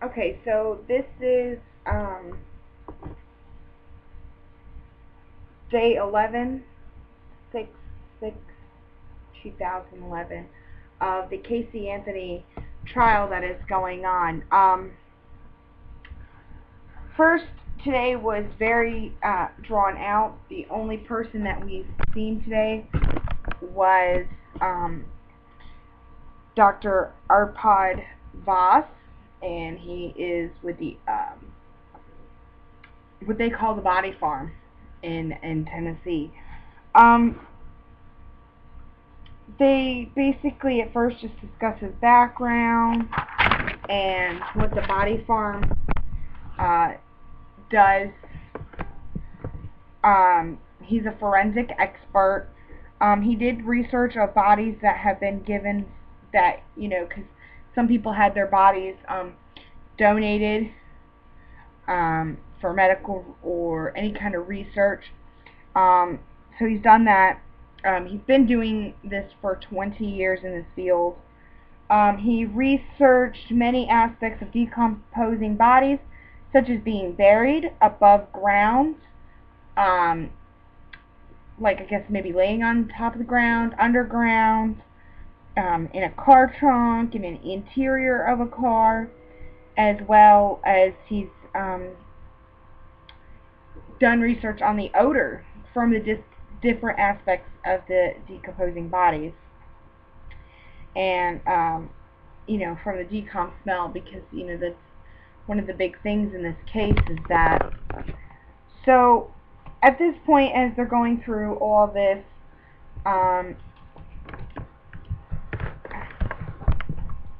Okay, so this is day 11, 6, 6, 2011 of the Casey Anthony trial that is going on. First, today was very drawn out. The only person that we've seen today was Dr. Arpad Voss, and he is with the what they call the Body Farm in Tennessee. Um, they basically at first just discuss his background and what the Body Farm uh, does. He's a forensic expert. He did research of bodies that have been given that, because some people had their bodies donated for medical or any kind of research. So he's done that. He's been doing this for 20 years in this field. He researched many aspects of decomposing bodies, such as being buried above ground, like I guess maybe laying on top of the ground, underground, in a car trunk, in an interior of a car, as well as he's done research on the odor from the different aspects of the decomposing bodies, and from the decomp smell, because that's one of the big things in this case is that. So at this point, as they're going through all this,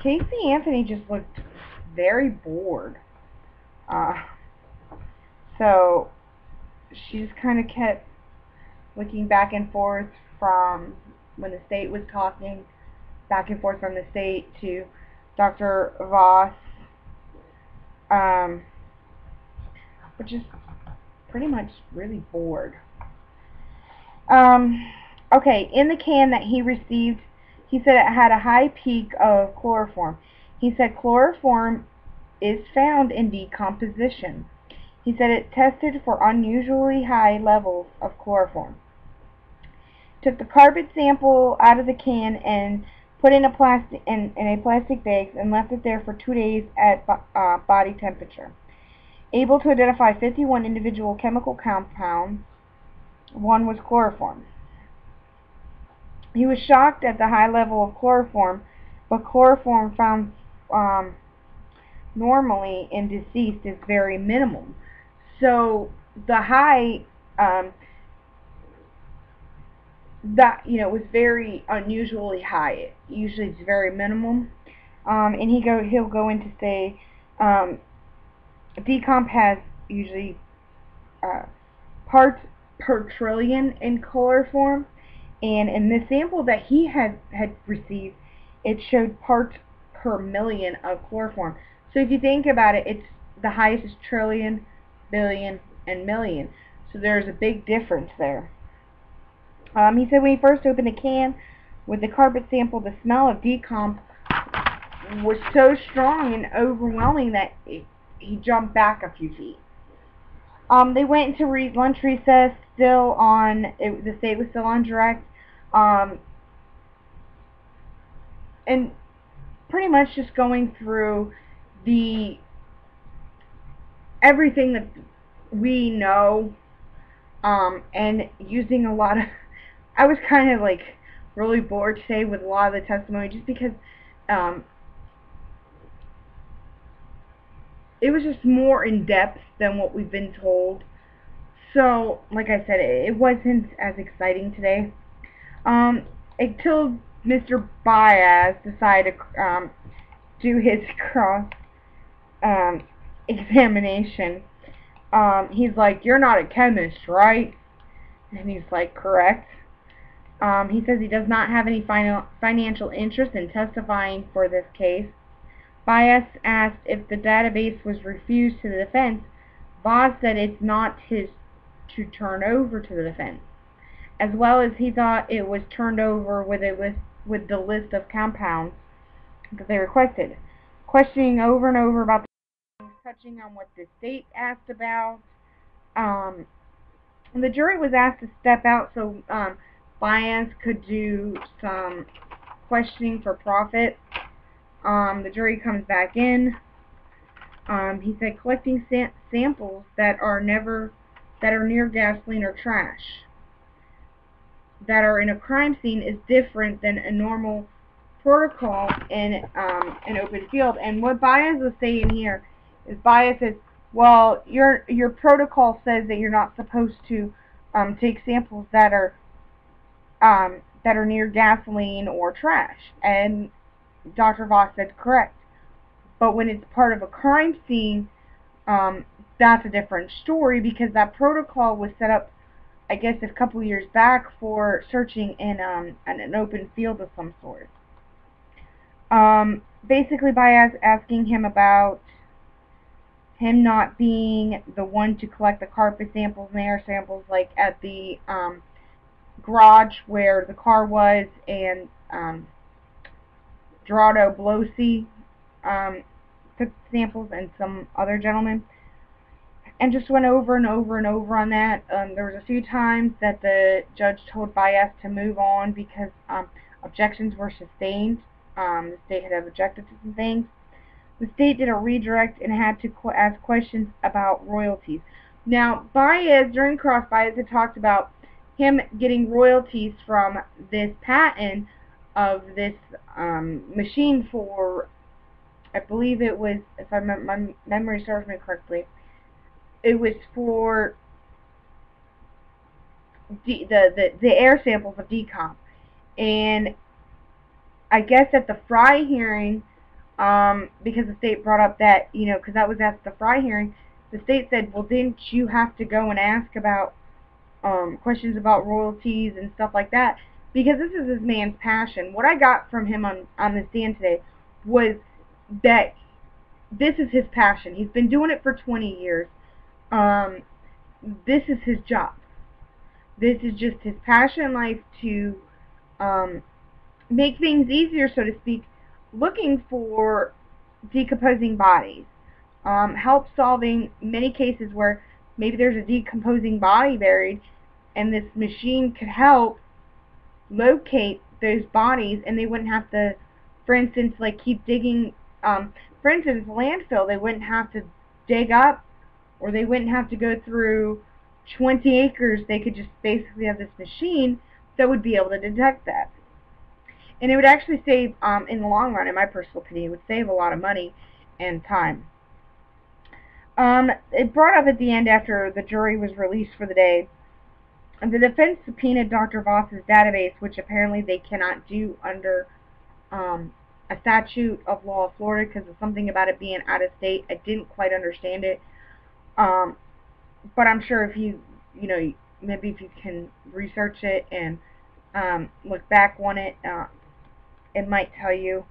Casey Anthony just looked very bored. So she just kind of kept looking back and forth from when the state was talking, back and forth from the state to Dr. Voss, which is pretty much really bored. Okay, in the can that he received, he said it had a high peak of chloroform. He said chloroform is found in decomposition. He said it tested for unusually high levels of chloroform. Took the carpet sample out of the can and put in a plastic bag and left it there for 2 days at body temperature. Able to identify 51 individual chemical compounds. One was chloroform. He was shocked at the high level of chloroform, but chloroform found normally in deceased is very minimal. So the high was very unusually high. Usually it's very minimal. And he'll go in to say decomp has usually parts per trillion in chloroform, and in the sample that he had received, it showed parts per million of chloroform. So if you think about it, it's the highest is trillion, billion, and million. So there's a big difference there. He said when he first opened the can with the carpet sample, the smell of decomp was so strong and overwhelming that he jumped back a few feet. They went into lunch recess, still on, the state was still on direct, and pretty much just going through everything that we know, and using a lot of, I was kind of like really bored today with a lot of the testimony, just because it was just more in depth than what we've been told. So, like I said, it wasn't as exciting today. Until Mr. Baez decided to do his cross examination. He's like, "You're not a chemist, right?" And he's like, "Correct." He says he does not have any financial interest in testifying for this case. Baez asked if the database was refused to the defense. Voss said it's not his to turn over to the defense, as well as he thought it was turned over with the list of compounds that they requested. Questioning over and over about touching on what the state asked about. Um, the jury was asked to step out so Baez could do some questioning for profit. The jury comes back in. He said collecting samples that are near gasoline or trash that are in a crime scene is different than a normal protocol in an open field. And what Baez was saying here is Baez says, well, your protocol says that you're not supposed to take samples that are near gasoline or trash. And Dr. Voss said correct. But when it's part of a crime scene, that's a different story because that protocol was set up, I guess, a couple years back for searching in an open field of some sort. Basically, by asking him about him not being the one to collect the carpet samples and air samples, like at the garage where the car was, and Gerardo Blosi took samples, and some other gentleman, and just went over and over and over on that. There was a few times that the judge told Baez to move on because objections were sustained. The state had objected to some things. The state did a redirect and had to ask questions about royalties. Now, Baez, during cross, Baez had talked about him getting royalties from this patent of this machine for, I believe it was, if my memory serves me correctly, it was for the air samples of decomp. And I guess at the Fry hearing, because the state brought up that, because that was at the Fry hearing, the state said, well, didn't you have to go and ask about questions about royalties and stuff like that? Because this is this man's passion. What I got from him on the stand today was that this is his passion. He's been doing it for 20 years. This is his job. This is just his passion in life to make things easier, so to speak, looking for decomposing bodies. Help solving many cases where maybe there's a decomposing body buried, and this machine could help locate those bodies, and they wouldn't have to, for instance, like keep digging. For instance, landfill, they wouldn't have to dig up, or they wouldn't have to go through 20 acres. They could just basically have this machine that would be able to detect that. And it would actually save, in the long run, in my personal opinion, it would save a lot of money and time. It brought up at the end, after the jury was released for the day, the defense subpoenaed Dr. Voss's database, which apparently they cannot do under a statute of law of Florida because of something about it being out of state. I didn't quite understand it. But I'm sure if maybe if you can research it and look back on it, it might tell you.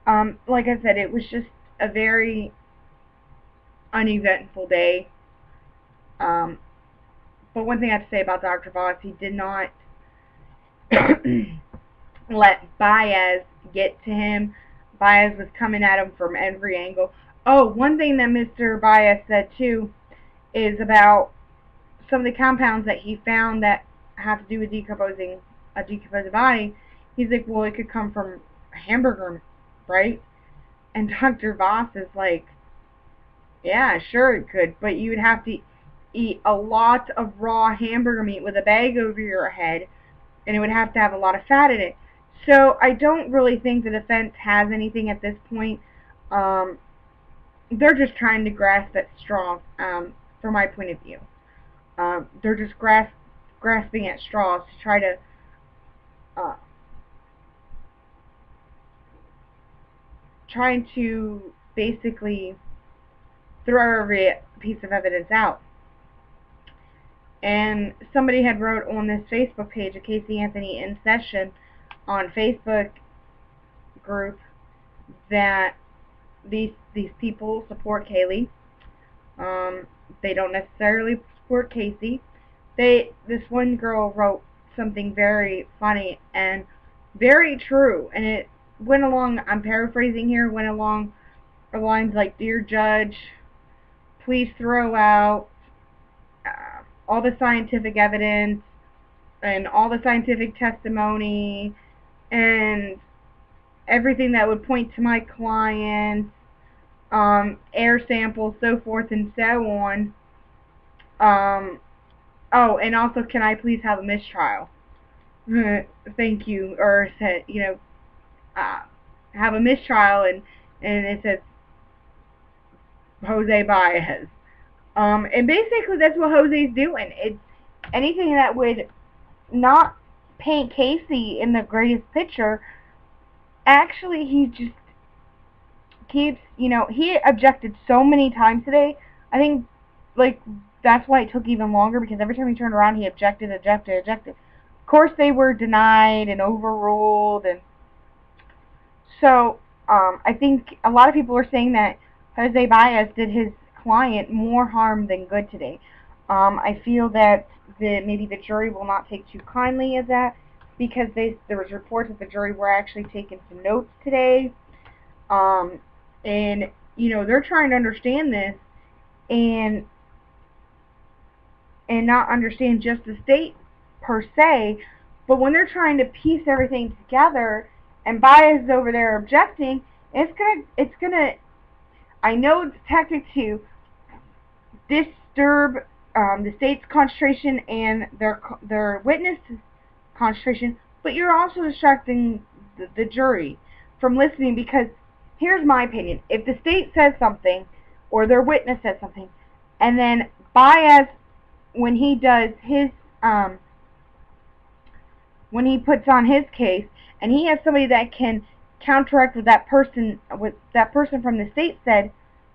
Like I said, it was just a very uneventful day. But one thing I have to say about Dr. Voss, he did not let Baez get to him. Baez was coming at him from every angle. Oh, one thing that Mr. Baez said too is about some of the compounds that he found that have to do with decomposing a decomposing body. He's like, well, it could come from a hamburger, right? And Dr. Voss is like, yeah, sure it could, but you would have to eat a lot of raw hamburger meat with a bag over your head, and it would have to have a lot of fat in it. So I don't really think the defense has anything at this point. They're just trying to grasp at straw, from my point of view. They're just grasping at straws to try to trying to basically throw every piece of evidence out. And somebody had wrote on this Facebook page, a Casey Anthony in session on Facebook group, that these people support Kaylee. They don't necessarily support Casey. This one girl wrote something very funny and very true, and it went along, I'm paraphrasing here, went along the lines like, Dear Judge, please throw out all the scientific evidence and all the scientific testimony and everything that would point to my clients, air samples, so forth and so on. Oh, and also, can I please have a mistrial? Thank you. Or, uh, have a mistrial, and it says Jose Baez. And basically that's what Jose's doing. It's anything that would not paint Casey in the greatest picture. Actually, he just keeps, he objected so many times today. I think, like, that's why it took even longer, because every time he turned around, he objected. Of course, they were denied and overruled, and so I think a lot of people are saying that Jose Baez did his client more harm than good today. I feel that maybe the jury will not take too kindly of that, because there was reports that the jury were actually taking some notes today, and they're trying to understand this and not understand just the state per se, but when they're trying to piece everything together, and Baez is over there objecting, it's gonna. I know it's a tactic to disturb the state's concentration and their witness concentration, but you're also distracting the jury from listening, because here's my opinion: if the state says something or their witness says something, and then Baez, when he does his when he puts on his case, and he has somebody that can counteract what that person from the state said,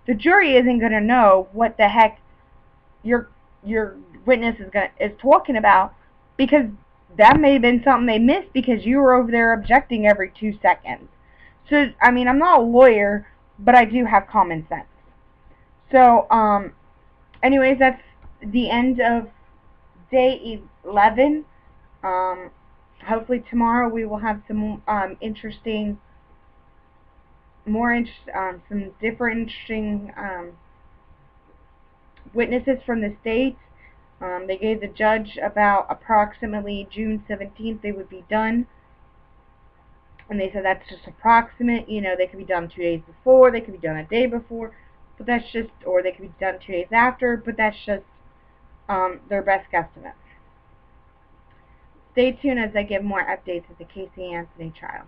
the jury isn't going to know what the heck your witness is talking about, because that may have been something they missed because you were over there objecting every 2 seconds. So, I mean, I'm not a lawyer, but I do have common sense. So, anyways, that's the end of day 11. Hopefully tomorrow we will have some interesting witnesses from the state. They gave the judge about approximately June 17th they would be done. And they said that's just approximate. They could be done 2 days before, they could be done a day before, but that's just, or they could be done 2 days after, but that's just their best guesstimate. Stay tuned as I give more updates of the Casey Anthony trial.